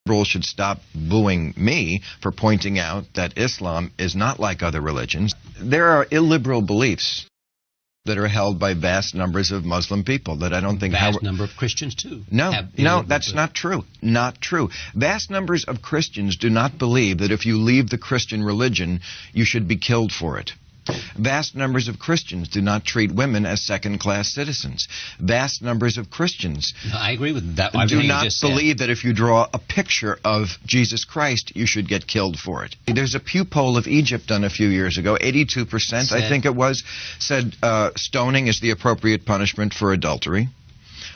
liberals should stop booing me for pointing out that Islam is not like other religions. There are illiberal beliefs that are held by vast numbers of Muslim people that I don't think... Vast number of Christians, too. No, that's not true. Not true. Vast numbers of Christians do not believe that if you leave the Christian religion, you should be killed for it. Vast numbers of Christians do not treat women as second-class citizens. Vast numbers of Christians I agree with that. do not believe that if you draw a picture of Jesus Christ, you should get killed for it. There's a Pew poll of Egypt done a few years ago. 82%, I think it was, said stoning is the appropriate punishment for adultery.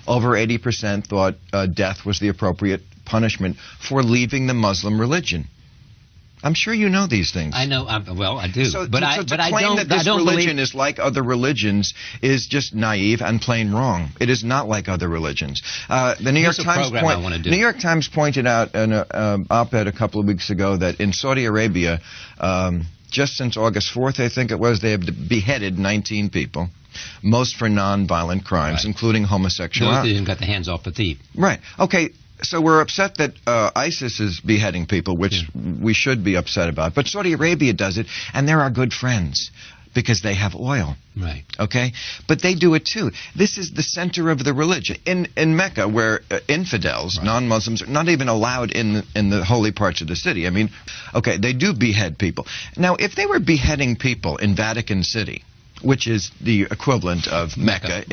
Over 80% thought death was the appropriate punishment for leaving the Muslim religion. I'm sure you know these things. I know. Well, I do. But I claim that this religion is like other religions is just naive and plain wrong. It is not like other religions. The New York Times pointed out in an op-ed a couple of weeks ago that in Saudi Arabia, just since August 4th, I think it was, they have beheaded 19 people. Most for non-violent crimes, including homosexuality. Those that didn't got the hands off the thief. Right. Okay. So we're upset that ISIS is beheading people, which we should be upset about. But Saudi Arabia does it, and they're our good friends because they have oil. Right. Okay? But they do it too. This is the center of the religion. In Mecca, where infidels, non-Muslims, are not even allowed in the holy parts of the city. I mean, okay, they do behead people. Now, if they were beheading people in Vatican City, which is the equivalent of Mecca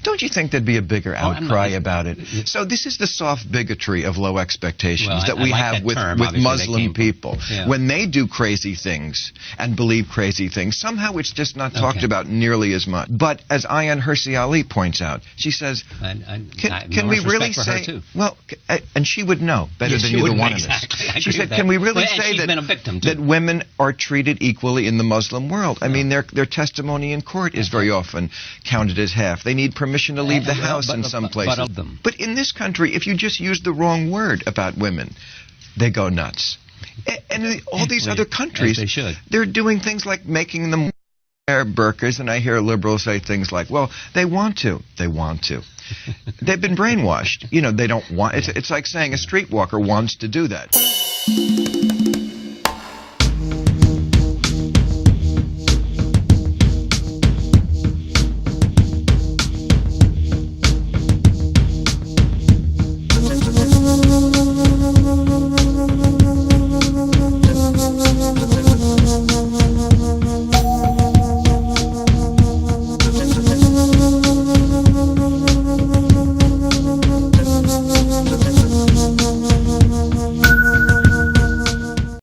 don't you think there'd be a bigger outcry about it? So this is the soft bigotry of low expectations that we have with Muslim people. Yeah. When they do crazy things and believe crazy things, somehow it's just not talked about nearly as much. But as Ayaan Hirsi Ali points out, she says, can we really say... Well, and she would know better than either one of us. She said, can we really say that women are treated equally in the Muslim world? I mean, their testimony in court is very often counted as half. They need permission to leave the house in some places. But in this country, if you just use the wrong word about women, they go nuts. And in all these other countries, they're doing things like making them wear burqas, and I hear liberals say things like, well, they want to. They want to. They've been brainwashed. You know, they don't want... It's like saying a streetwalker wants to do that.